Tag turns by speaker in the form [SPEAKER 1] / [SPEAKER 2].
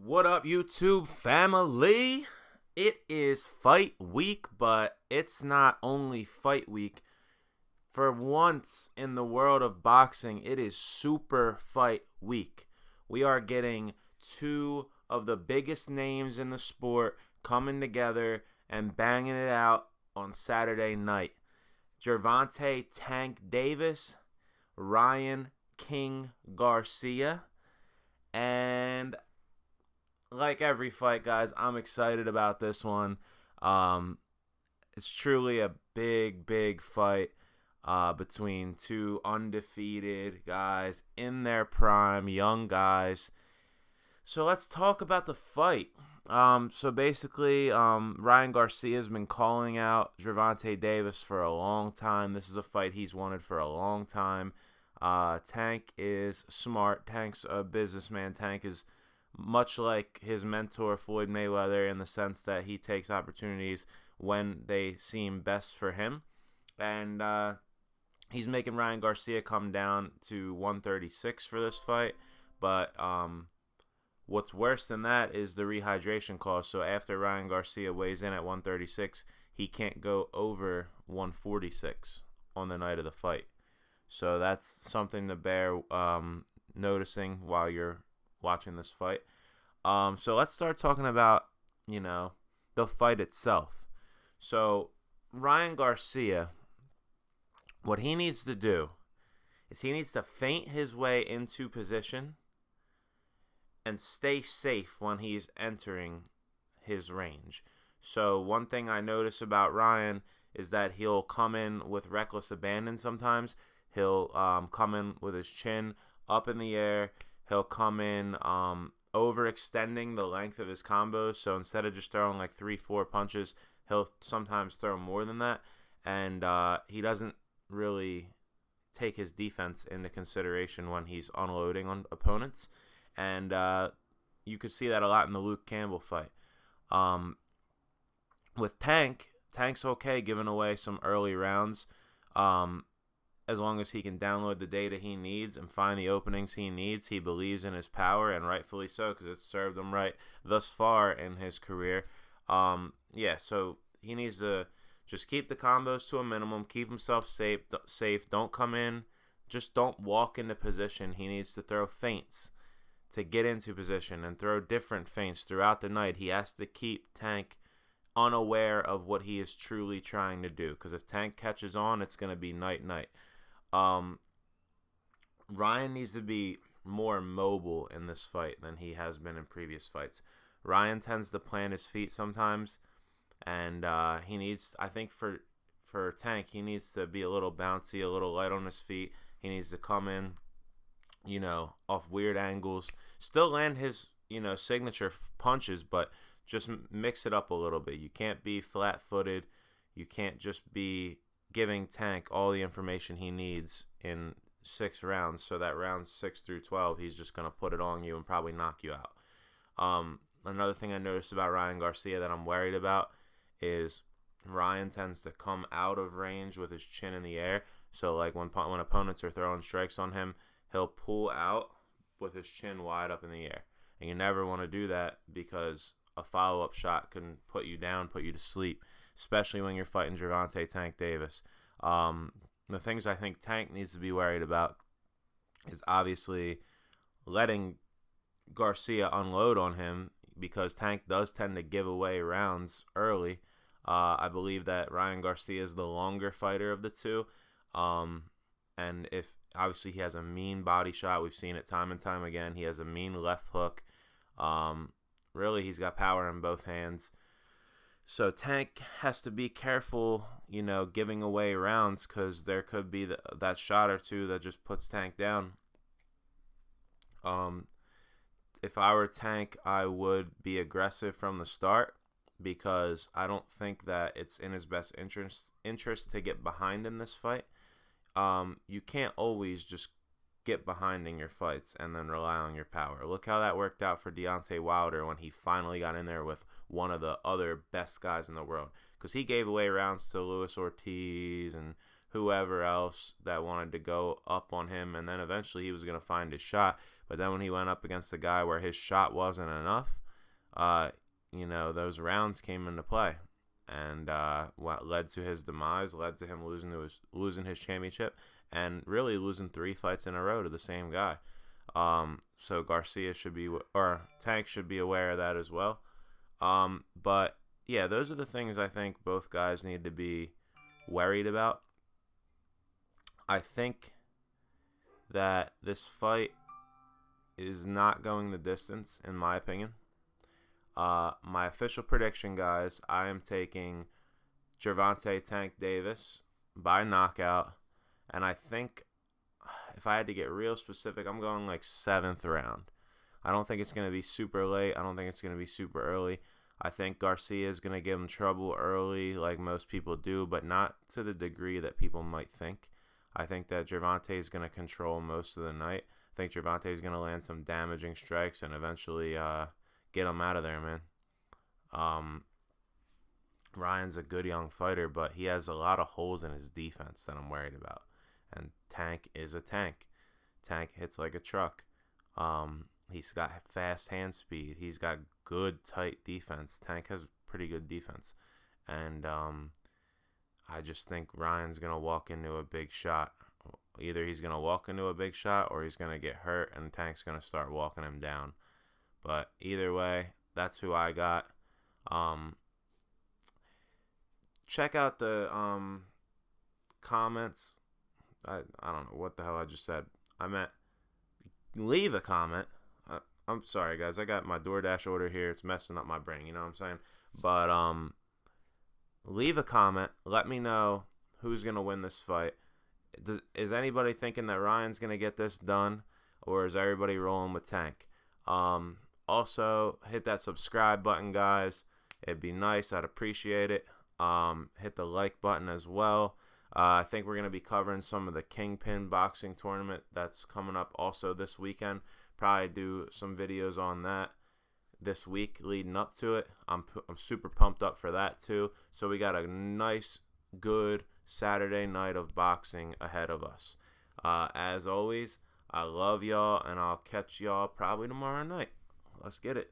[SPEAKER 1] What up, YouTube family? It is fight week, but it's not only fight week. For once in the world of boxing, it is super fight week. We are getting two of the biggest names in the sport coming together and banging it out on Saturday night. Gervonta Tank Davis, Ryan King Garcia, and like every fight, guys, I'm excited about this one. Um, it's truly a big fight between two undefeated guys in their prime, young guys. So let's talk about the fight. So basically, Ryan Garcia has been calling out Gervonta Davis for a long time. This is a fight he's wanted for a long time. Tank is smart. Tank's a businessman. Tank is much like his mentor Floyd Mayweather in the sense that he takes opportunities when they seem best for him. And he's making Ryan Garcia come down to 136 for this fight. But what's worse than that is the rehydration clause. So after Ryan Garcia weighs in at 136, he can't go over 146 on the night of the fight. So that's something to bear noticing while you're watching this fight. So let's start talking about, the fight itself. So Ryan Garcia, what he needs to do is he needs to feint his way into position and stay safe when he's entering his range. So one thing I notice about Ryan is that he'll come in with reckless abandon sometimes. He'll come in with his chin up in the air. He'll come in overextending the length of his combos. So instead of just throwing like 3-4 punches, he'll sometimes throw more than that. And he doesn't really take his defense into consideration when he's unloading on opponents. And you could see that a lot in the Luke Campbell fight. With Tank's okay giving away some early rounds. As long as he can download the data he needs and find the openings he needs. He believes in his power, and rightfully so, because it's served him right thus far in his career. So he needs to just keep the combos to a minimum, keep himself safe. Don't come in, just don't walk into position. He needs to throw feints to get into position and throw different feints throughout the night. He has to keep Tank unaware of what he is truly trying to do, because if Tank catches on, it's going to be night. Ryan needs to be more mobile in this fight than he has been in previous fights. Ryan tends to plant his feet sometimes, and he needs, I think for Tank, he needs to be a little bouncy, a little light on his feet. He needs to come in, off weird angles, still land his, signature punches, but just mix it up a little bit. You can't be flat-footed. You can't just be giving Tank all the information he needs in 6 rounds, so that rounds 6 through 12, he's just going to put it on you and probably knock you out. Another thing I noticed about Ryan Garcia that I'm worried about is Ryan tends to come out of range with his chin in the air. So like when opponents are throwing strikes on him, he'll pull out with his chin wide up in the air. And you never want to do that, because a follow-up shot can put you down, put you to sleep, especially when you're fighting Gervonta Tank Davis. The things I think Tank needs to be worried about is obviously letting Garcia unload on him, because Tank does tend to give away rounds early. I believe that Ryan Garcia is the longer fighter of the two. And if obviously he has a mean body shot, we've seen it time and time again. He has a mean left hook. Really, he's got power in both hands. So Tank has to be careful, giving away rounds, because there could be that shot or two that just puts Tank down. If I were Tank, I would be aggressive from the start, because I don't think that it's in his best interest to get behind in this fight. You can't always just get behind in your fights and then rely on your power. Look how that worked out for Deontay Wilder when he finally got in there with one of the other best guys in the world, because he gave away rounds to Luis Ortiz and whoever else that wanted to go up on him, and then eventually he was going to find his shot. But then when he went up against a guy where his shot wasn't enough, those rounds came into play, and what led to his demise, led to him losing his championship, and really losing 3 fights in a row to the same guy. So Garcia Tank should be aware of that as well. But yeah, those are the things I think both guys need to be worried about. I think that this fight is not going the distance, in my opinion. My official prediction, guys, I am taking Gervonta Tank Davis by knockout, and I think if I had to get real specific, I'm going like 7th round. I don't think it's going to be super late. I don't think it's going to be super early. I think Garcia is going to give him trouble early like most people do, but not to the degree that people might think. I think that Gervonta is going to control most of the night. I think Gervonta is going to land some damaging strikes and eventually get him out of there, man. Ryan's a good young fighter, but he has a lot of holes in his defense that I'm worried about. And Tank is a tank. Tank hits like a truck. He's got fast hand speed. He's got good, tight defense. Tank has pretty good defense. And I just think Ryan's going to walk into a big shot. Either he's going to walk into a big shot or he's going to get hurt and Tank's going to start walking him down. But either way, that's who I got. Check out the comments. I don't know what the hell I just said. I meant leave a comment. I'm sorry, guys. I got my DoorDash order here. It's messing up my brain. You know what I'm saying? But leave a comment. Let me know who's going to win this fight. Is anybody thinking that Ryan's going to get this done? Or is everybody rolling with Tank? Also, hit that subscribe button, guys. It'd be nice. I'd appreciate it. Hit the like button as well. I think we're going to be covering some of the Kingpin boxing tournament that's coming up also this weekend. Probably do some videos on that this week leading up to it. I'm super pumped up for that too. So we got a nice, good Saturday night of boxing ahead of us. As always, I love y'all, and I'll catch y'all probably tomorrow night. Let's get it.